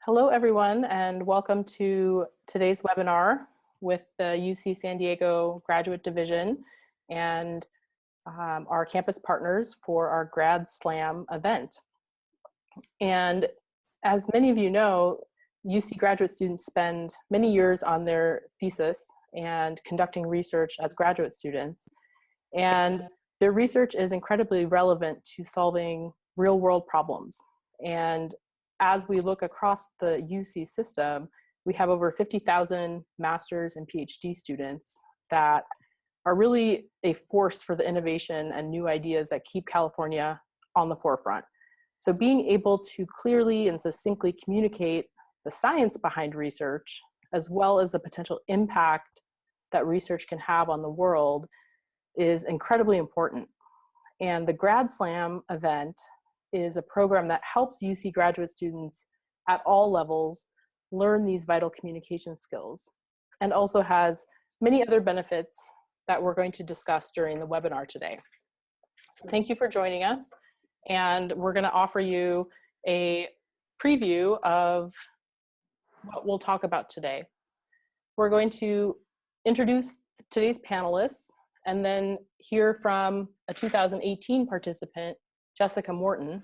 Hello, everyone, and welcome to today's webinar with the UC San Diego Graduate Division and our campus partners for our Grad SLAM event. And as many of you know, UC graduate students spend many years on their thesis and conducting research as graduate students. And their research is incredibly relevant to solving real-world problems. And as we look across the UC system, we have over 50,000 master's and PhD students that are really a force for the innovation and new ideas that keep California on the forefront. So being able to clearly and succinctly communicate the science behind research, as well as the potential impact that research can have on the world, is incredibly important. And the Grad SLAM event is a program that helps UC graduate students at all levels learn these vital communication skills, and also has many other benefits that we're going to discuss during the webinar today. So thank you for joining us, and we're going to offer you a preview of what we'll talk about today. We're going to introduce today's panelists and then hear from a 2018 participant, Jessica Morton,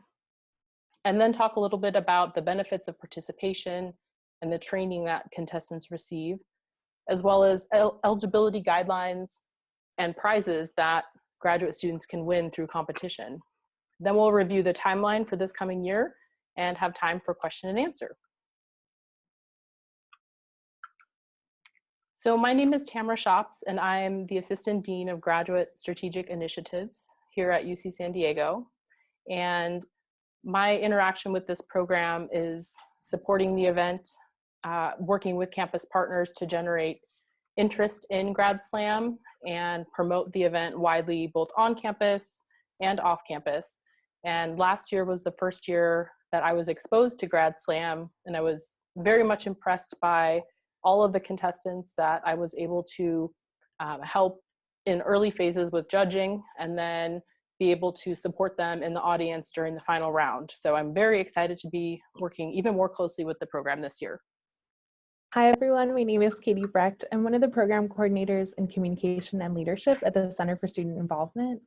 and then talk a little bit about the benefits of participation and the training that contestants receive, as well as eligibility guidelines and prizes that graduate students can win through competition. Then we'll review the timeline for this coming year and have time for question and answer. So my name is Tamara Shops, and I'm the Assistant Dean of Graduate Strategic Initiatives here at UC San Diego. And my interaction with this program is supporting the event, working with campus partners to generate interest in Grad SLAM and promote the event widely, both on campus and off campus. And last year was the first year that I was exposed to Grad SLAM, and I was very much impressed by all of the contestants that I was able to help in early phases with judging, and then be able to support them in the audience during the final round. So I'm very excited to be working even more closely with the program this year. Hi everyone, my name is Katie Brecht. I'm one of the program coordinators in communication and leadership at the Center for Student Involvement.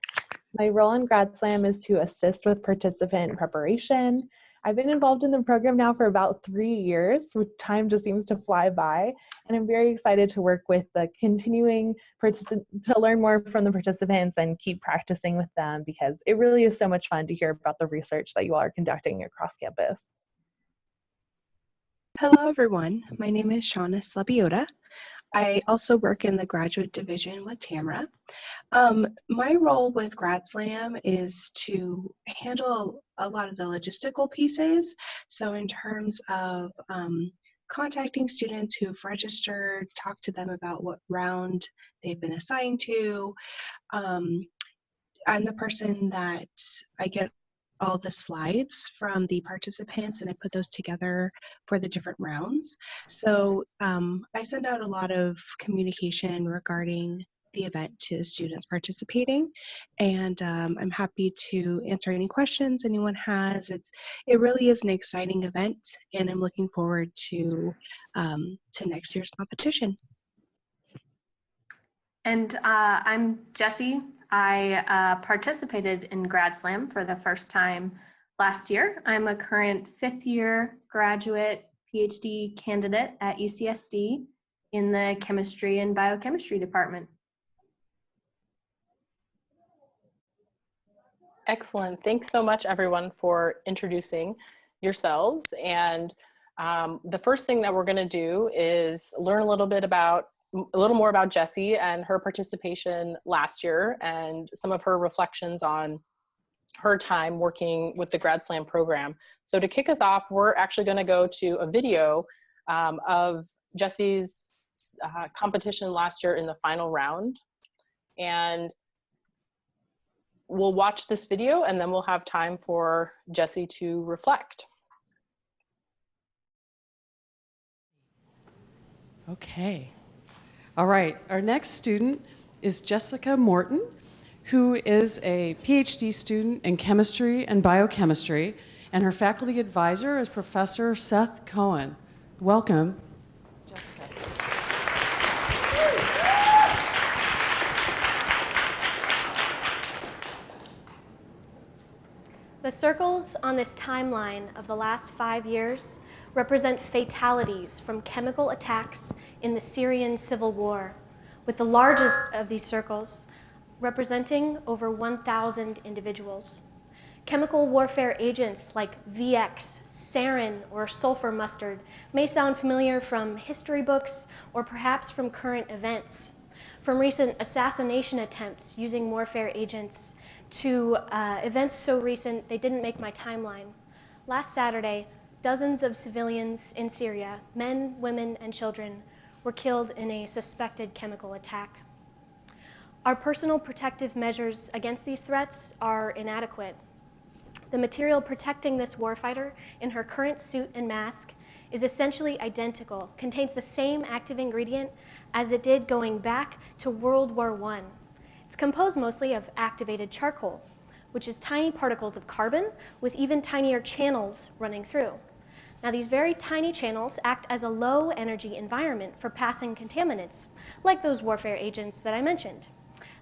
My role in Grad SLAM is to assist with participant preparation. I've been involved in the program now for about 3 years, which time just seems to fly by. And I'm very excited to work with the continuing to learn more from the participants and keep practicing with them, because it really is so much fun to hear about the research that you all are conducting across campus. Hello everyone, my name is Shauna Slabiota. I also work in the graduate division with Tamara. My role with Grad SLAM is to handle a lot of the logistical pieces. So in terms of contacting students who've registered, talk to them about what round they've been assigned to. I'm the person that I get all the slides from the participants, and I put those together for the different rounds. So I send out a lot of communication regarding the event to students participating, and I'm happy to answer any questions anyone has. It really is an exciting event, and I'm looking forward to next year's competition. And I'm Jessie. I participated in Grad SLAM for the first time last year. I'm a current 5th year graduate PhD candidate at UCSD in the chemistry and biochemistry department. Excellent. Thanks so much, everyone, for introducing yourselves. And the first thing that we're going to do is learn a little more about Jessie and her participation last year and some of her reflections on her time working with the Grad SLAM program. So to kick us off, we're actually going to go to a video of Jessie's competition last year in the final round. And we'll watch this video, and then we'll have time for Jessie to reflect. Okay. All right, our next student is Jessica Morton, who is a PhD student in chemistry and biochemistry And her faculty advisor is Professor Seth Cohen. Welcome, Jessica. The circles on this timeline of the last 5 years represent fatalities from chemical attacks in the Syrian civil war, with the largest of these circles representing over 1,000 individuals. Chemical warfare agents like VX, sarin, or sulfur mustard may sound familiar from history books or perhaps from current events. From recent assassination attempts using warfare agents to events so recent they didn't make my timeline. Last Saturday, dozens of civilians in Syria, men, women, and children, were killed in a suspected chemical attack. Our personal protective measures against these threats are inadequate. The material protecting this warfighter in her current suit and mask is essentially identical, contains the same active ingredient as it did going back to World War I. It's composed mostly of activated charcoal, which is tiny particles of carbon with even tinier channels running through. Now, these very tiny channels act as a low energy environment for passing contaminants, like those warfare agents that I mentioned.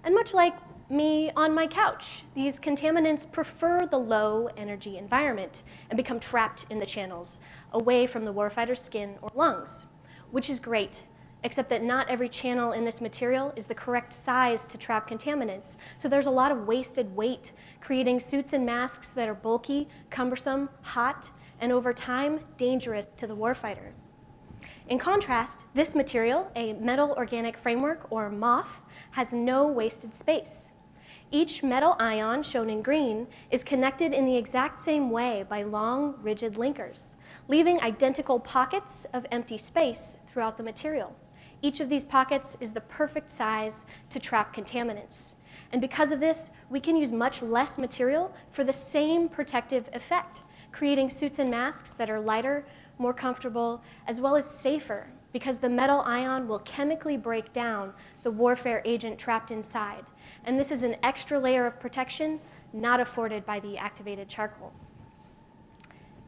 And much like me on my couch, these contaminants prefer the low energy environment and become trapped in the channels, away from the warfighter's skin or lungs, which is great, except that not every channel in this material is the correct size to trap contaminants. So there's a lot of wasted weight, creating suits and masks that are bulky, cumbersome, hot, and over time, dangerous to the warfighter. In contrast, this material, a metal organic framework, or MOF, has no wasted space. Each metal ion, shown in green, is connected in the exact same way by long, rigid linkers, leaving identical pockets of empty space throughout the material. Each of these pockets is the perfect size to trap contaminants. And because of this, we can use much less material for the same protective effect, creating suits and masks that are lighter, more comfortable, as well as safer, because the metal ion will chemically break down the warfare agent trapped inside. And this is an extra layer of protection not afforded by the activated charcoal.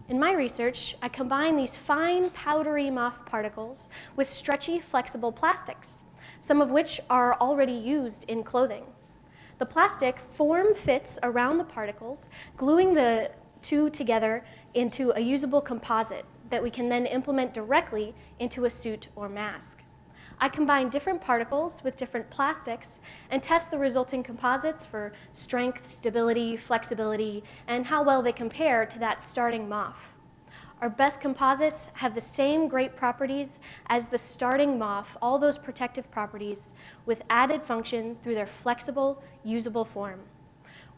In my research, I combine these fine, powdery MOF particles with stretchy, flexible plastics, some of which are already used in clothing. The plastic form-fits around the particles, gluing the two together into a usable composite that we can then implement directly into a suit or mask. I combine different particles with different plastics and test the resulting composites for strength, stability, flexibility, and how well they compare to that starting MOF. Our best composites have the same great properties as the starting MOF, all those protective properties, with added function through their flexible, usable form.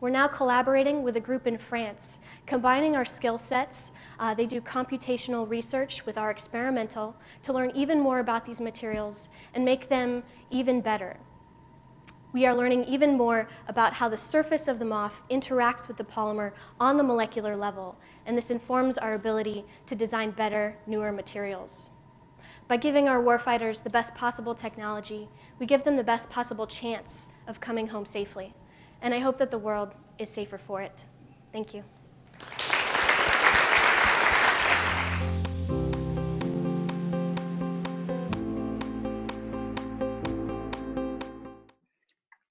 We're now collaborating with a group in France, combining our skill sets. They do computational research with our experimental to learn even more about these materials and make them even better. We are learning even more about how the surface of the MOF interacts with the polymer on the molecular level, and this informs our ability to design better, newer materials. By giving our warfighters the best possible technology, we give them the best possible chance of coming home safely. And I hope that the world is safer for it. Thank you.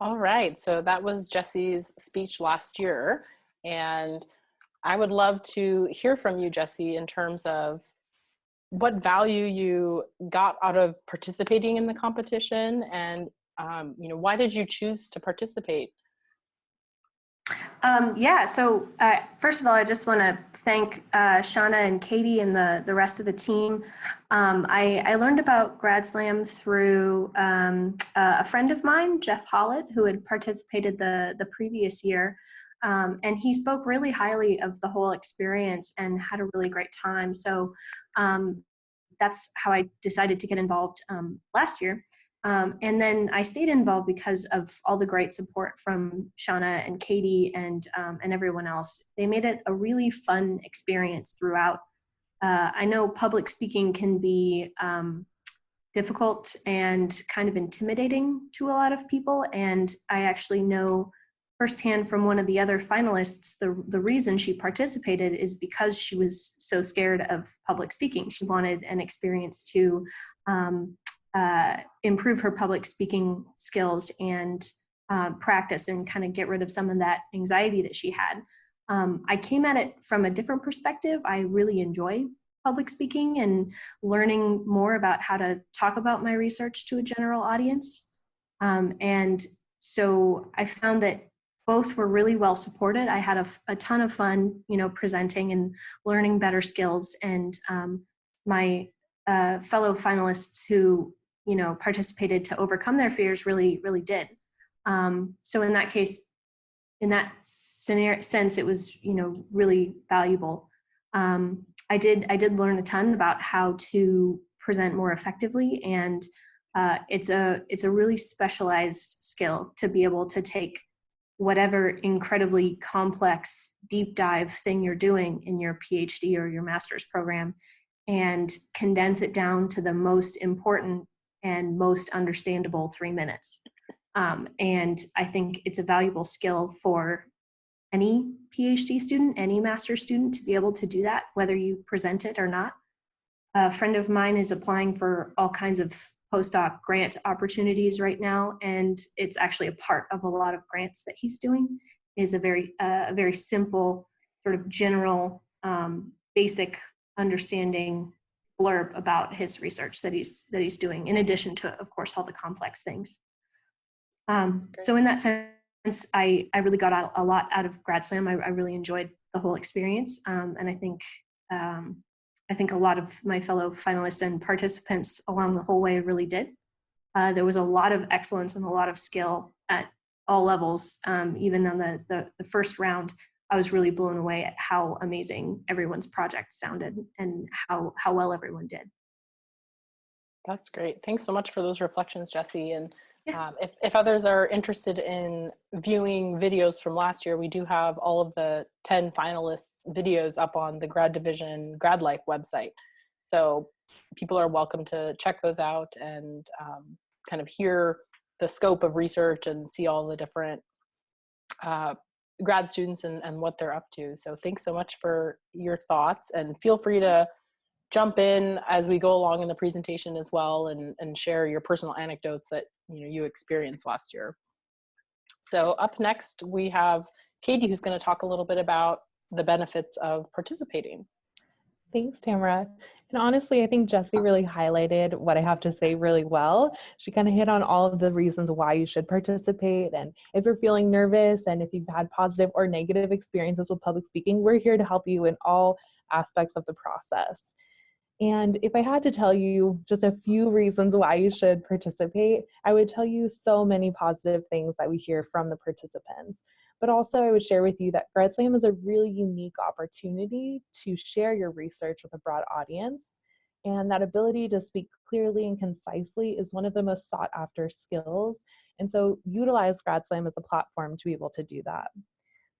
All right, so that was Jesse's speech last year. And I would love to hear from you, Jesse, in terms of what value you got out of participating in the competition, and why did you choose to participate? So first of all, I just want to thank Shauna and Katie and the rest of the team. I learned about Grad Slam through a friend of mine, Jeff Hollett, who had participated the previous year. And he spoke really highly of the whole experience and had a really great time. So that's how I decided to get involved last year. And then I stayed involved because of all the great support from Shauna and Katie and everyone else. They made it a really fun experience throughout. I know public speaking can be difficult and kind of intimidating to a lot of people. And I actually know firsthand from one of the other finalists, the reason she participated is because she was so scared of public speaking. She wanted an experience to improve her public speaking skills and practice and kind of get rid of some of that anxiety that she had. I came at it from a different perspective. I really enjoy public speaking and learning more about how to talk about my research to a general audience. And so I found that both were really well supported. I had a ton of fun, presenting and learning better skills. And my fellow finalists who, participated to overcome their fears really, really did. So in that case, in that sense, it was, really valuable. I did learn a ton about how to present more effectively, and it's a really specialized skill to be able to take whatever incredibly complex deep dive thing you're doing in your PhD or your master's program and condense it down to the most important and most understandable 3 minutes. And I think it's a valuable skill for any PhD student, any master's student to be able to do that, whether you present it or not. A friend of mine is applying for all kinds of postdoc grant opportunities right now, and it's actually a part of a lot of grants that he's doing is a very simple sort of general basic understanding blurb about his research that he's doing, in addition to, of course, all the complex things. So in that sense, I really got a lot out of Grad Slam. I really enjoyed the whole experience, and I think a lot of my fellow finalists and participants along the whole way really did. There was a lot of excellence and a lot of skill at all levels. Even on the first round, I was really blown away at how amazing everyone's project sounded and how well everyone did. That's great. Thanks so much for those reflections, Jessie. And if others are interested in viewing videos from last year, we do have all of the 10 finalists videos up on the Grad Division Grad Life website. So people are welcome to check those out and kind of hear the scope of research and see all the different grad students and what they're up to. So thanks so much for your thoughts, and feel free to jump in as we go along in the presentation as well and share your personal anecdotes that you experienced last year. So up next we have Katie, who's going to talk a little bit about the benefits of participating. Thanks, Tamara. And honestly, I think Jessie really highlighted what I have to say really well. She kind of hit on all of the reasons why you should participate. And if you're feeling nervous and if you've had positive or negative experiences with public speaking, we're here to help you in all aspects of the process. And if I had to tell you just a few reasons why you should participate, I would tell you so many positive things that we hear from the participants. But also I would share with you that Grad Slam is a really unique opportunity to share your research with a broad audience. And that ability to speak clearly and concisely is one of the most sought after skills. And so utilize Grad Slam as a platform to be able to do that.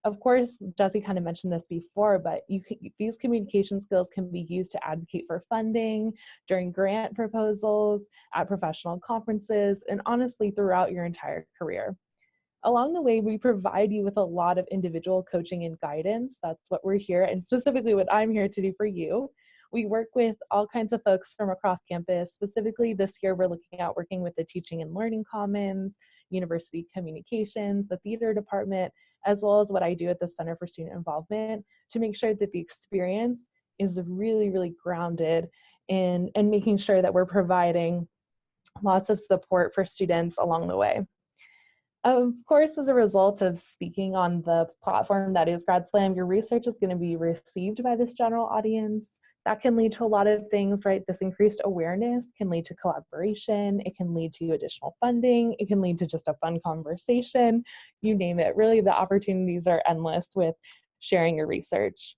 Of course, Jessie kind of mentioned this before, but these communication skills can be used to advocate for funding, during grant proposals, at professional conferences, and honestly throughout your entire career. Along the way, we provide you with a lot of individual coaching and guidance. That's what we're here, and specifically what I'm here to do for you. We work with all kinds of folks from across campus. Specifically this year, we're looking at working with the Teaching and Learning Commons, University Communications, the Theater Department, as well as what I do at the Center for Student Involvement to make sure that the experience is really, really grounded in and making sure that we're providing lots of support for students along the way. Of course, as a result of speaking on the platform that is Grad Slam, your research is going to be received by this general audience. That can lead to a lot of things, right? This increased awareness can lead to collaboration. It can lead to additional funding. It can lead to just a fun conversation. You name it. Really, the opportunities are endless with sharing your research.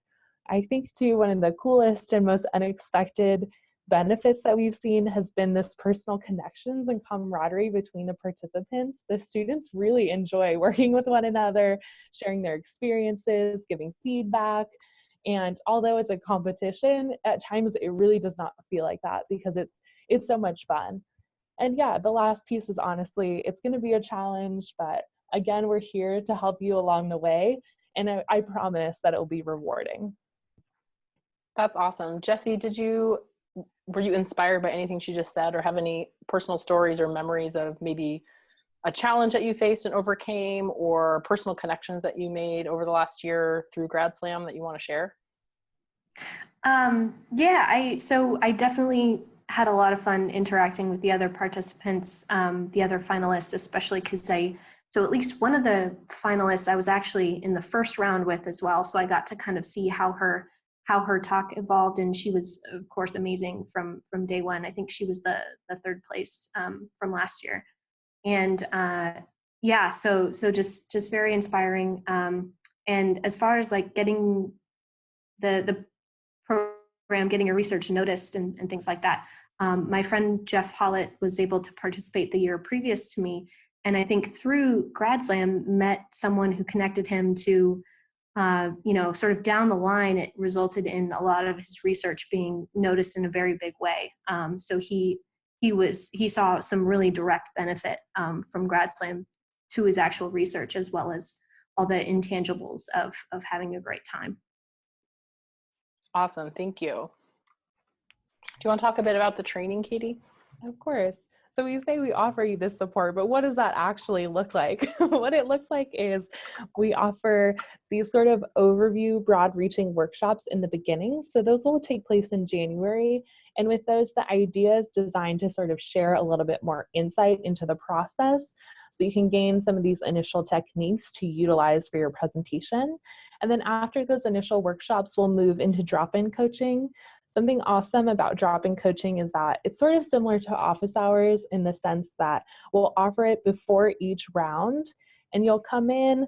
I think, too, one of the coolest and most unexpected benefits that we've seen has been this personal connections and camaraderie between the participants. The students really enjoy working with one another, sharing their experiences, giving feedback. And although it's a competition, at times it really does not feel like that because it's so much fun. And yeah, the last piece is honestly, it's going to be a challenge, but Again, we're here to help you along the way, and I promise that it will be rewarding. That's awesome. Jessie, were you inspired by anything she just said, or have any personal stories or memories of maybe a challenge that you faced and overcame, or personal connections that you made over the last year through Grad Slam that you want to share? Yeah, I definitely had a lot of fun interacting with the other participants, the other finalists, especially because so at least one of the finalists I was actually in the first round with as well. So I got to kind of see how her talk evolved, and she was, of course, amazing from day one. I think she was the third place from last year, and yeah, so just very inspiring. And as far as like getting the program, getting your research noticed and things like that. My friend Jeff Hollett was able to participate the year previous to me, and I think through Grad Slam met someone who connected him to, sort of down the line, it resulted in a lot of his research being noticed in a very big way. So he saw some really direct benefit from Grad Slam to his actual research, as well as all the intangibles of having a great time. Awesome. Thank you. Do you want to talk a bit about the training, Katie? Of course. So we say we offer you this support, but what does that actually look like? What it looks like is we offer these sort of overview, broad-reaching workshops in the beginning. So those will take place in January. And with those, the idea is designed to sort of share a little bit more insight into the process, so you can gain some of these initial techniques to utilize for your presentation. And then after those initial workshops, we'll move into drop-in coaching. Something awesome about drop-in coaching is that it's sort of similar to office hours in the sense that we'll offer it before each round, and you'll come in.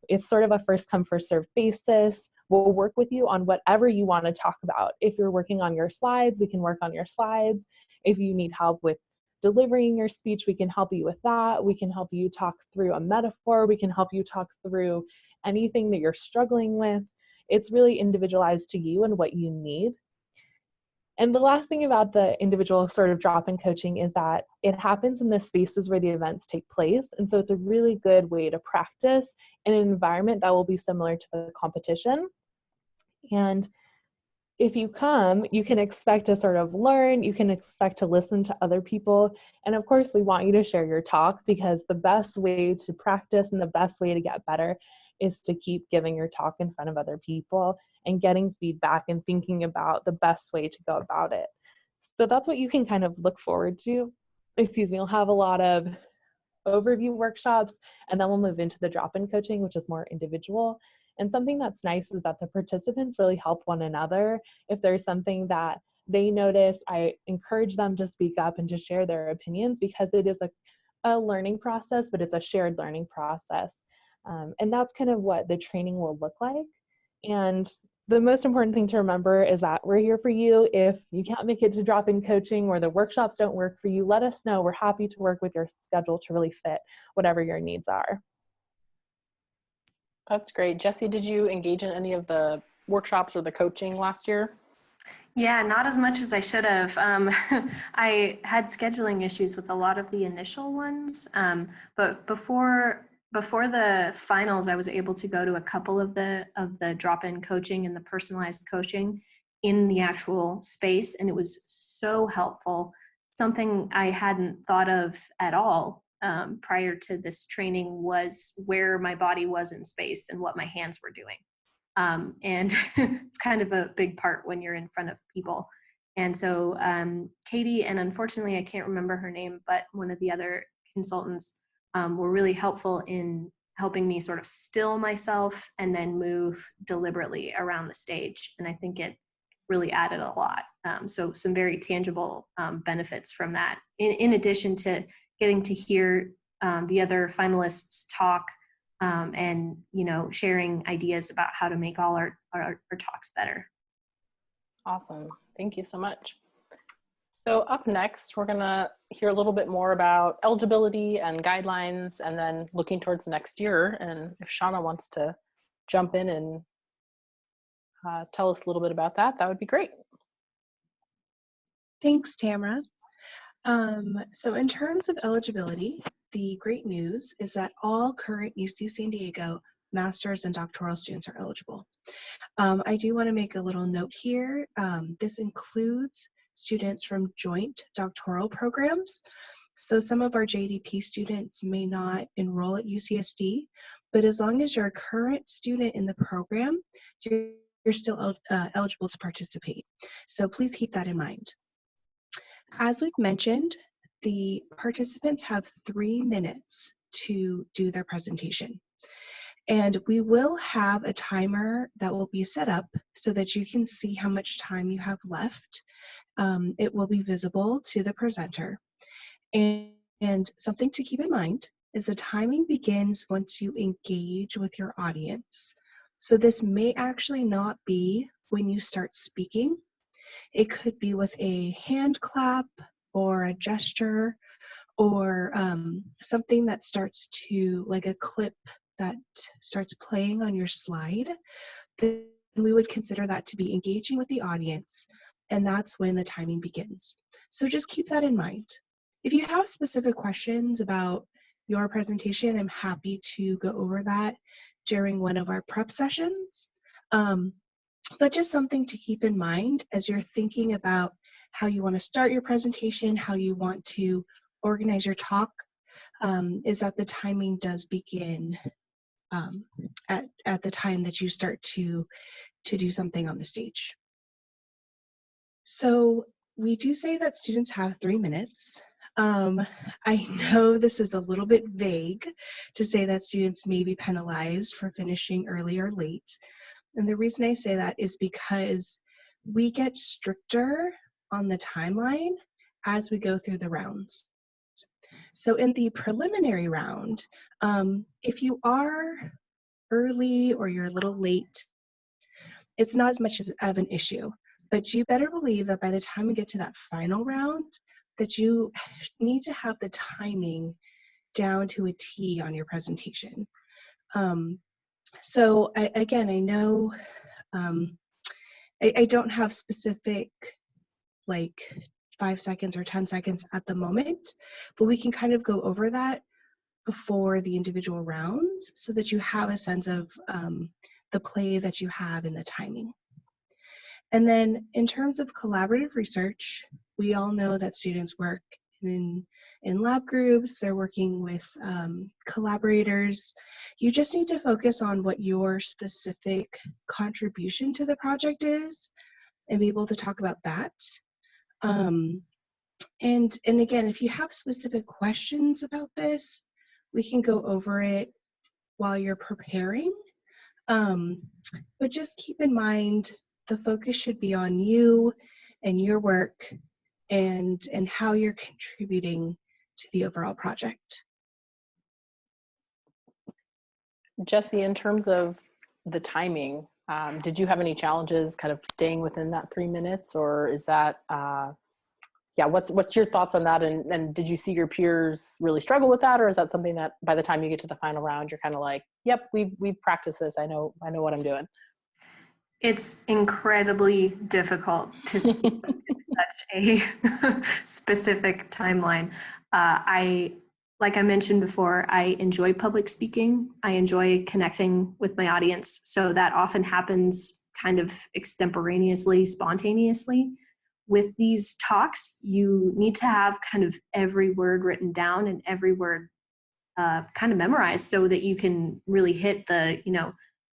It's sort of a first come, first served basis. We'll work with you on whatever you want to talk about. If you're working on your slides, we can work on your slides. If you need help with delivering your speech, we can help you with that. We can help you talk through a metaphor. We can help you talk through anything that you're struggling with. It's really individualized to you and what you need. And the last thing about the individual sort of drop-in coaching is that it happens in the spaces where the events take place. And so it's a really good way to practice in an environment that will be similar to the competition. And if you come, you can expect to sort of learn, you can expect to listen to other people. And of course, we want you to share your talk, because the best way to practice and the best way to get better is to keep giving your talk in front of other people and getting feedback and thinking about the best way to go about it. So that's what you can kind of look forward to. We'll have a lot of overview workshops, and then we'll move into the drop-in coaching, which is more individual. And something that's nice is that the participants really help one another. If there's something that they notice, I encourage them to speak up and to share their opinions, because it is a learning process, but it's a shared learning process. And that's kind of what the training will look like. And the most important thing to remember is that we're here for you. If you can't make it to drop-in coaching or the workshops don't work for you, let us know. We're happy to work with your schedule to really fit whatever your needs are. That's great. Jessie, did you engage in any of the workshops or the coaching last year? Yeah, not as much as I should have. I had scheduling issues with a lot of the initial ones, but before the finals, I was able to go to a couple of the drop-in coaching and the personalized coaching in the actual space, and it was so helpful. Something I hadn't thought of at all prior to this training was where my body was in space and what my hands were doing. And it's kind of a big part when you're in front of people. And so Katie, and unfortunately I can't remember her name, but one of the other consultants were really helpful in helping me sort of still myself and then move deliberately around the stage. And I think it really added a lot. So some very tangible benefits from that, in addition to getting to hear the other finalists talk and sharing ideas about how to make all our talks better. Awesome. Thank you so much. So up next, we're going to hear a little bit more about eligibility and guidelines, and then looking towards next year. And if Shauna wants to jump in and tell us a little bit about that, that would be great. Thanks, Tamara. So in terms of eligibility, the great news is that all current UC San Diego master's and doctoral students are eligible. I do want to make a little note here. This includes students from joint doctoral programs. So some of our JDP students may not enroll at UCSD, but as long as you're a current student in the program, you're still eligible to participate. So please keep that in mind. As we've mentioned, the participants have 3 minutes to do their presentation. And we will have a timer that will be set up so that you can see how much time you have left. It will be visible to the presenter. And something to keep in mind is the timing begins once you engage with your audience. So this may actually not be when you start speaking. It could be with a hand clap or a gesture or something that starts to, like a clip that starts playing on your slide. Then we would consider that to be engaging with the audience, and that's when the timing begins. So just keep that in mind. If you have specific questions about your presentation, I'm happy to go over that during one of our prep sessions. But just something to keep in mind as you're thinking about how you want to start your presentation, how you want to organize your talk, is that the timing does begin at the time that you start to do something on the stage. So we do say that students have 3 minutes. I know this is a little bit vague to say that students may be penalized for finishing early or late. And the reason I say that is because we get stricter on the timeline as we go through the rounds. So in the preliminary round, if you are early or you're a little late, it's not as much of an issue. But you better believe that by the time we get to that final round, that you need to have the timing down to a T on your presentation. So again, I know I don't have specific like 5 seconds or 10 seconds at the moment, but we can kind of go over that before the individual rounds so that you have a sense of the play that you have in the timing. And then in terms of collaborative research, we all know that students work in lab groups, they're working with collaborators. You just need to focus on what your specific contribution to the project is and be able to talk about that. And again, if you have specific questions about this, we can go over it while you're preparing. But just keep in mind, the focus should be on you and your work and how you're contributing to the overall project. Jesse, in terms of the timing, did you have any challenges kind of staying within that 3 minutes, or is that, yeah, what's your thoughts on that? And did you see your peers really struggle with that, or is that something that by the time you get to the final round, you're kind of like, yep, we've practiced this. I know what I'm doing. It's incredibly difficult to see such a specific timeline. Like I mentioned before, I enjoy public speaking. I enjoy connecting with my audience. So that often happens kind of extemporaneously, spontaneously. With these talks, you need to have kind of every word written down and every word kind of memorized so that you can really hit the,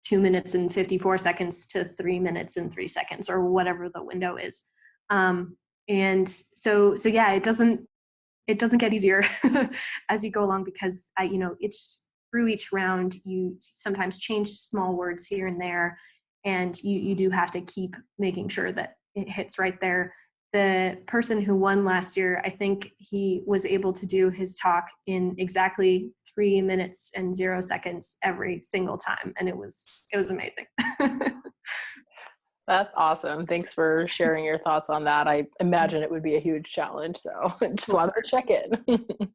2 minutes and 54 seconds to 3 minutes and 3 seconds or whatever the window is. And so yeah, it doesn't get easier as you go along because it's through each round, you sometimes change small words here and there, and you do have to keep making sure that it hits right there. The person who won last year, I think he was able to do his talk in exactly 3 minutes and 0 seconds every single time. And it was amazing. That's awesome. Thanks for sharing your thoughts on that. I imagine it would be a huge challenge. So just wanted to check in. Yeah.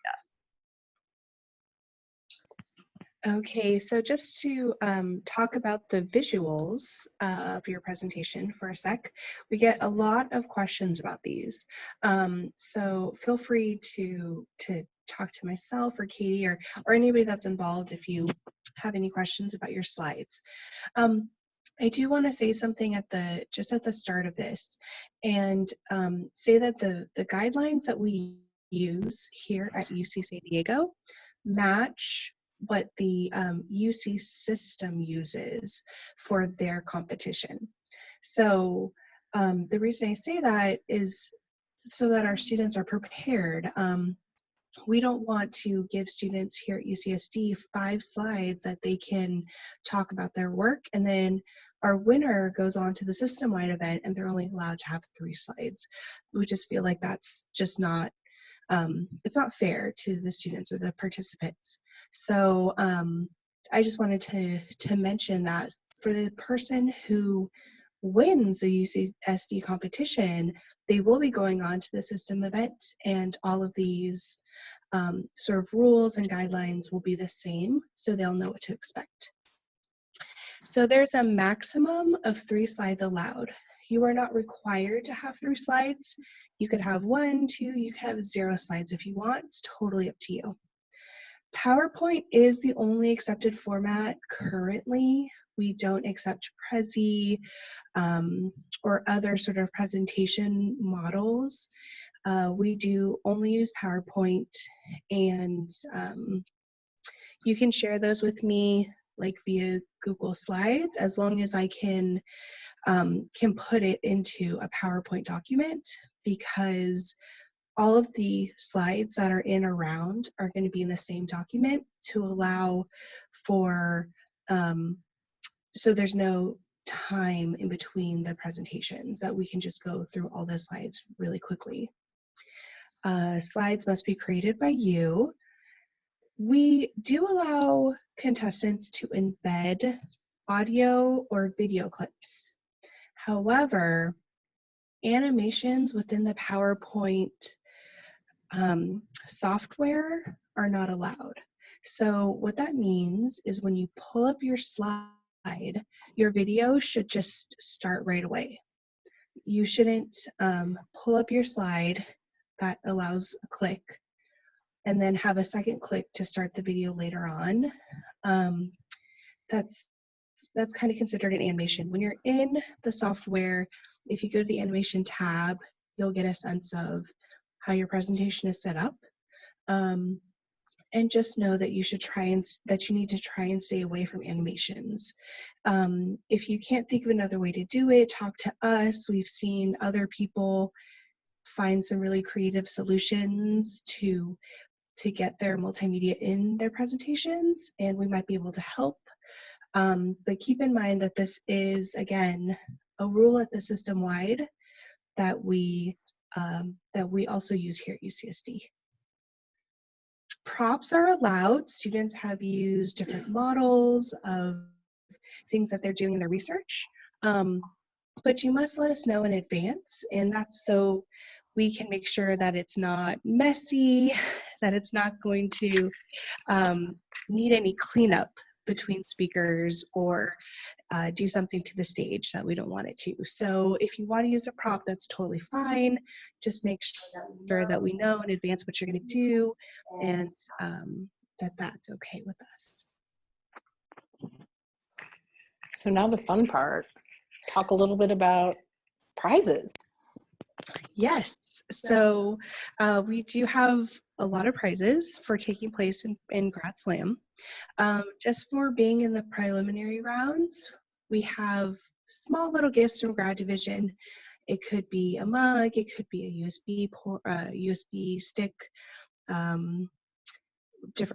Okay, so just to talk about the visuals of your presentation for a sec, we get a lot of questions about these. So feel free to talk to myself or Katie or anybody that's involved if you have any questions about your slides. I do want to say something just at the start of this, and say that the guidelines that we use here at UC San Diego match what the UC system uses for their competition. So the reason I say that is so that our students are prepared. We don't want to give students here at UCSD 5 slides that they can talk about their work, and then our winner goes on to the system-wide event and they're only allowed to have 3 slides. We just feel like that's just not, it's not fair to the students or the participants. So I just wanted to mention that for the person who wins the UCSD competition, they will be going on to the system event, and all of these sort of rules and guidelines will be the same, so they'll know what to expect. So there's a maximum of 3 slides allowed. You are not required to have 3 slides. You could have 1, 2, you could have 0 slides if you want. It's totally up to you. PowerPoint is the only accepted format currently. We don't accept Prezi or other sort of presentation models. We do only use PowerPoint, and you can share those with me like via Google Slides, as long as I can put it into a PowerPoint document, because all of the slides that are in around are going to be in the same document to allow for, so there's no time in between the presentations, that we can just go through all the slides really quickly. Slides must be created by you. We do allow contestants to embed audio or video clips. However, animations within the PowerPoint software are not allowed. So what that means is when you pull up your slide, your video should just start right away. You shouldn't pull up your slide that allows a click and then have a second click to start the video later on. That's kind of considered an animation. When you're in the software, if you go to the animation tab, you'll get a sense of how your presentation is set up. And just know that you need to try and stay away from animations. If you can't think of another way to do it, talk to us. We've seen other people find some really creative solutions to get their multimedia in their presentations, and we might be able to help. But keep in mind that this is, again, a rule at the system-wide that we also use here at UCSD. Props are allowed. Students have used different models of things that they're doing in their research, but you must let us know in advance, and that's so we can make sure that it's not messy, that it's not going to need any cleanup between speakers or do something to the stage that we don't want it to. So if you want to use a prop, that's totally fine. Just make sure that we know in advance what you're going to do, and that's okay with us. So now the fun part. Talk a little bit about prizes. Yes, so we do have a lot of prizes for taking place in Grad SLAM. Just for being in the preliminary rounds, we have small little gifts from Grad Division. It could be a mug, it could be a USB stick, a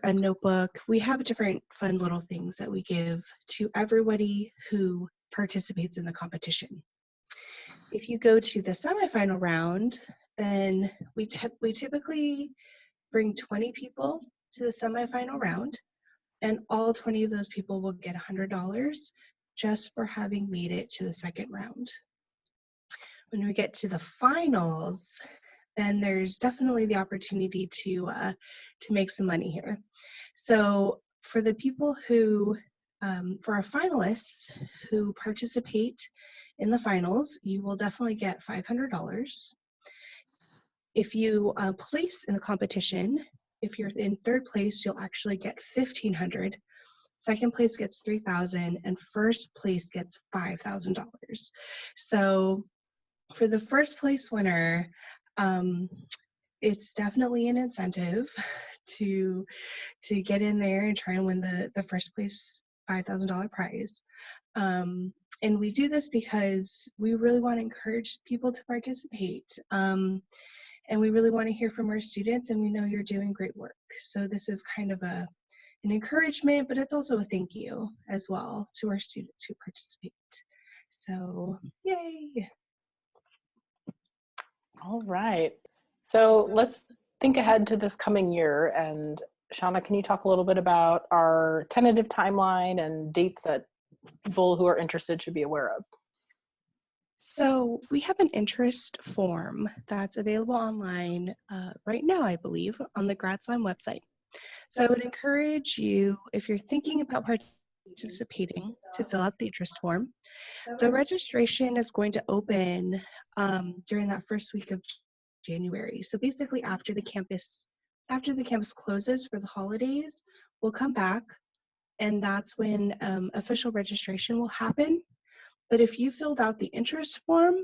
notebook. We have different fun little things that we give to everybody who participates in the competition. If you go to the semifinal round, then we typically bring 20 people to the semifinal round, and all 20 of those people will get $100 just for having made it to the second round. When we get to the finals, then there's definitely the opportunity to make some money here. So for the people who, for our finalists who participate in the finals, you will definitely get $500. If you place in the competition, if you're in third place, you'll actually get $1,500. Second place gets $3,000, and first place gets $5,000. So for the first place winner, it's definitely an incentive to get in there and try and win the first place $5,000 prize. And we do this because we really want to encourage people to participate. And we really want to hear from our students, and we know you're doing great work. So this is kind of an encouragement, but it's also a thank you as well to our students who participate. So yay. All right. So let's think ahead to this coming year. And Shauna, can you talk a little bit about our tentative timeline and dates that people who are interested should be aware of? So we have an interest form that's available online right now, I believe, on the Grad SLAM website. So I would encourage you, if you're thinking about participating, to fill out the interest form. The registration is going to open during that first week of January. So basically after the campus closes for the holidays, we'll come back, and that's when official registration will happen. But if you filled out the interest form,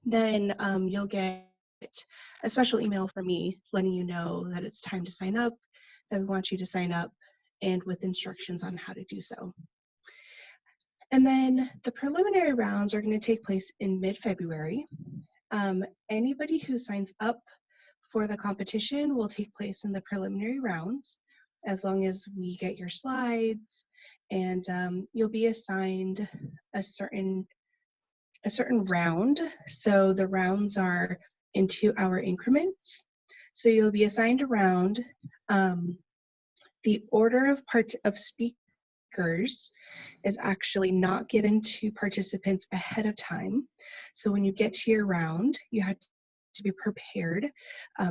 then you'll get a special email from me letting you know that it's time to sign up, that we want you to sign up, and with instructions on how to do so. And then the preliminary rounds are going to take place in mid-February. Anybody who signs up for the competition will take place in the preliminary rounds, as long as we get your slides, and you'll be assigned a certain round. So the rounds are in 2-hour increments. So you'll be assigned a round. The order of speakers is actually not given to participants ahead of time. So when you get to your round, you have to be prepared.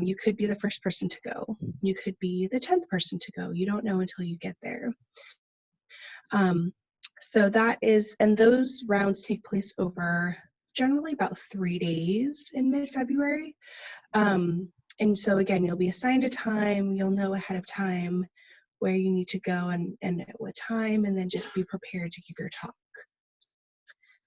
You could be the first person to go. You could be the 10th person to go. You don't know until you get there. So that is, and those rounds take place over generally about 3 days in mid-February. And so again, you'll be assigned a time, you'll know ahead of time where you need to go and at what time, and then just be prepared to give your talk.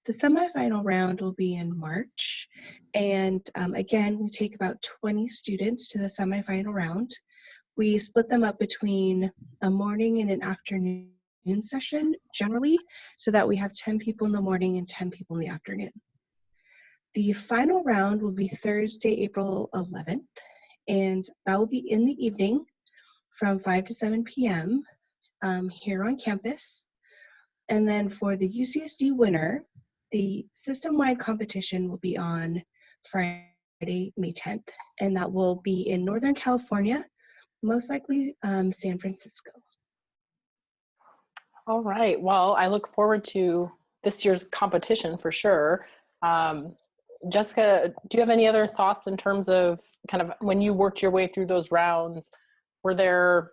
The semifinal round will be in March, and again, we take about 20 students to the semifinal round. We split them up between a morning and an afternoon session generally, so that we have 10 people in the morning and 10 people in the afternoon. The final round will be Thursday, April 11th, and that will be in the evening from 5 to 7 p.m. Here on campus. And then for the UCSD winner, the system-wide competition will be on Friday, May 10th, and that will be in Northern California, most likely San Francisco. All right. Well, I look forward to this year's competition for sure. Jessica, do you have any other thoughts in terms of kind of when you worked your way through those rounds? Were there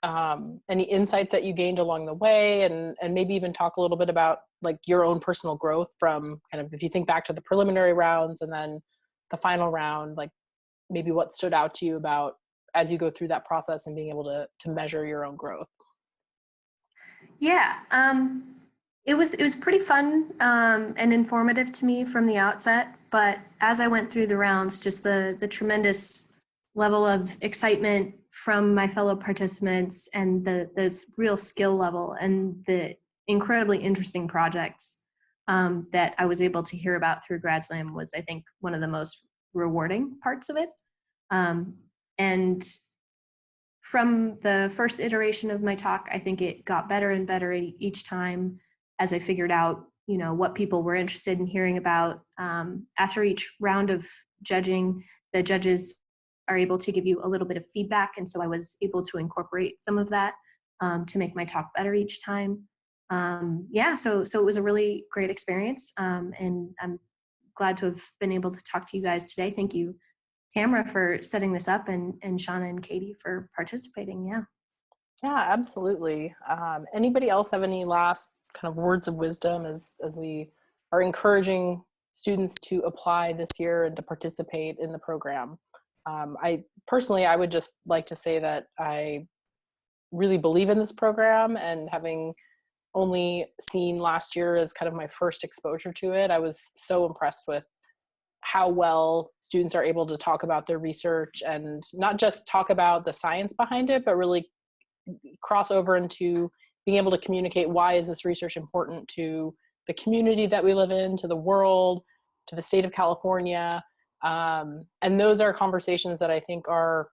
any insights that you gained along the way, and maybe even talk a little bit about like your own personal growth from kind of, if you think back to the preliminary rounds and then the final round, like maybe what stood out to you about as you go through that process and being able to measure your own growth? Yeah, it was pretty fun and informative to me from the outset. But as I went through the rounds, just the tremendous level of excitement from my fellow participants, and this real skill level, and the incredibly interesting projects that I was able to hear about through Grad SLAM was, I think, one of the most rewarding parts of it. And from the first iteration of my talk, I think it got better and better each time as I figured out, what people were interested in hearing about. After each round of judging, the judges are able to give you a little bit of feedback, and so I was able to incorporate some of that to make my talk better each time. So it was a really great experience, and I'm glad to have been able to talk to you guys today. Thank you, Tamara, for setting this up, and Shauna and Katie for participating. Yeah, absolutely. Anybody else have any last kind of words of wisdom as we are encouraging students to apply this year and to participate in the program? I personally, I would just like to say that I really believe in this program, and having only seen last year as kind of my first exposure to it, I was so impressed with how well students are able to talk about their research, and not just talk about the science behind it, but really cross over into being able to communicate why is this research important to the community that we live in, to the world, to the state of California. And those are conversations that I think are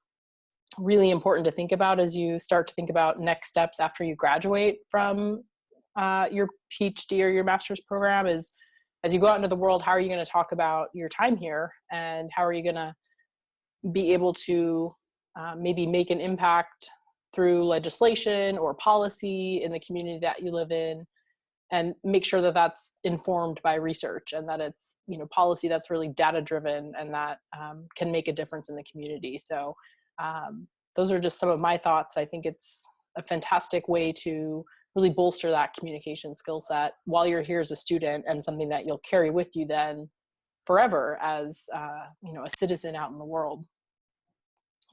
really important to think about as you start to think about next steps after you graduate from your PhD or your master's program. Is as you go out into the world, how are you going to talk about your time here, and how are you going to be able to maybe make an impact through legislation or policy in the community that you live in, and make sure that that's informed by research, and that it's, you know, policy that's really data driven, and that can make a difference in the community. So those are just some of my thoughts. I think it's a fantastic way to really bolster that communication skill set while you're here as a student, and something that you'll carry with you then forever as you know, a citizen out in the world.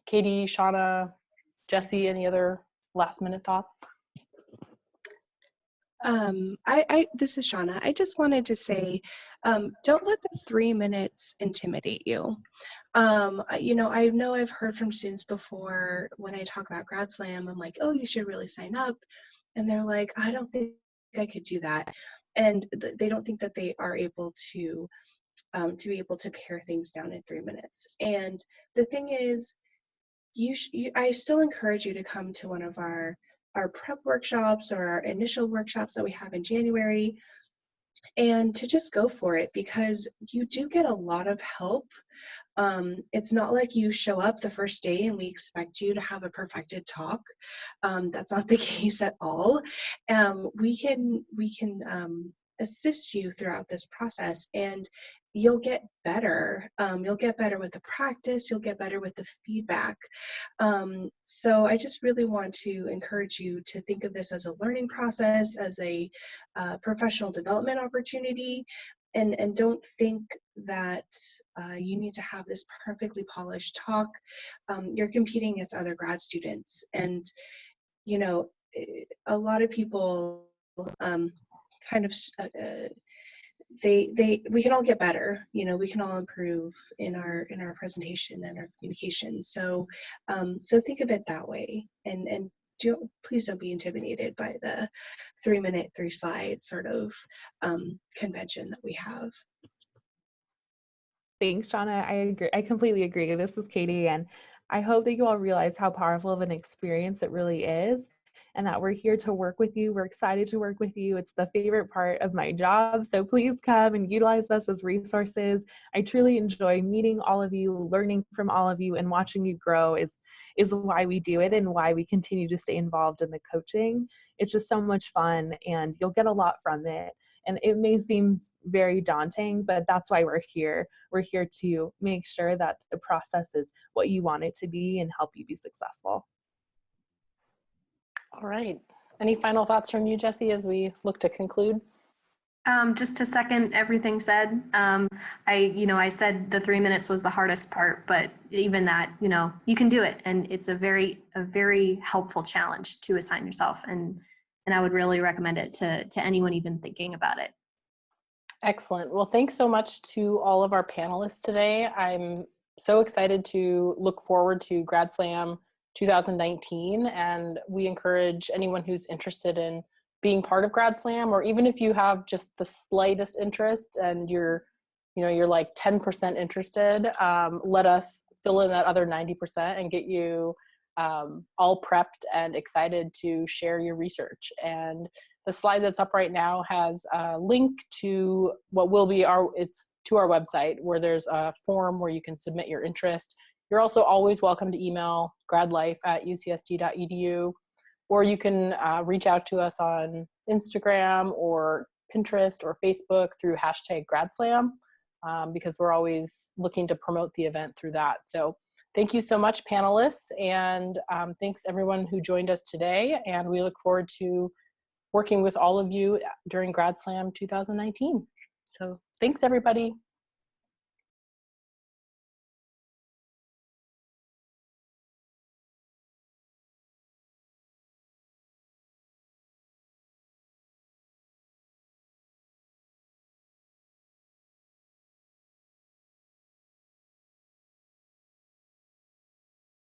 Katie, Shauna, Jesse, any other last minute thoughts? This is Shauna. I just wanted to say, don't let the 3 minutes intimidate you. You know I've heard from students before when I talk about Grad Slam, I'm like, oh, you should really sign up. And they're like, I don't think I could do that. And they don't think that they are able to be able to pare things down in 3 minutes. And the thing is, I still encourage you to come to one of our prep workshops or our initial workshops that we have in January, and to just go for it, because you do get a lot of help. It's not like you show up the first day and we expect you to have a perfected talk. That's not the case at all. We can assist you throughout this process, and you'll get better. You'll get better with the practice, you'll get better with the feedback. So I just really want to encourage you to think of this as a learning process, as a professional development opportunity, and don't think that you need to have this perfectly polished talk. You're competing against other grad students, and you know, a lot of people kind of we can all get better. You know, we can all improve in our presentation and our communication. So so think of it that way, and please don't be intimidated by the 3 minute, 3 slide sort of convention that we have. Thanks, Shauna. I agree. I completely agree. This is Katie, and I hope that you all realize how powerful of an experience it really is, and that we're here to work with you. We're excited to work with you. It's the favorite part of my job, so please come and utilize us as resources. I truly enjoy meeting all of you, learning from all of you, and watching you grow is why we do it, and why we continue to stay involved in the coaching. It's just so much fun, and you'll get a lot from it. And it may seem very daunting, but that's why we're here. We're here to make sure that the process is what you want it to be and help you be successful. All right. Any final thoughts from you, Jesse, as we look to conclude? Just to second everything said, I said the 3 minutes was the hardest part, but even that, you can do it. And it's a very helpful challenge to assign yourself. And I would really recommend it to anyone even thinking about it. Excellent. Well, thanks so much to all of our panelists today. I'm so excited to look forward to Grad Slam 2019, and we encourage anyone who's interested in being part of Grad Slam, or even if you have just the slightest interest and you're like 10% interested, let us fill in that other 90% and get you all prepped and excited to share your research. And the slide that's up right now has a link to what will be it's to our website, where there's a form where you can submit your interest. You're also always welcome to email gradlife@ucsd.edu, or you can reach out to us on Instagram or Pinterest or Facebook through #GradSlam, because we're always looking to promote the event through that. So thank you so much, panelists, and thanks everyone who joined us today, and we look forward to working with all of you during Grad Slam 2019. So thanks, everybody.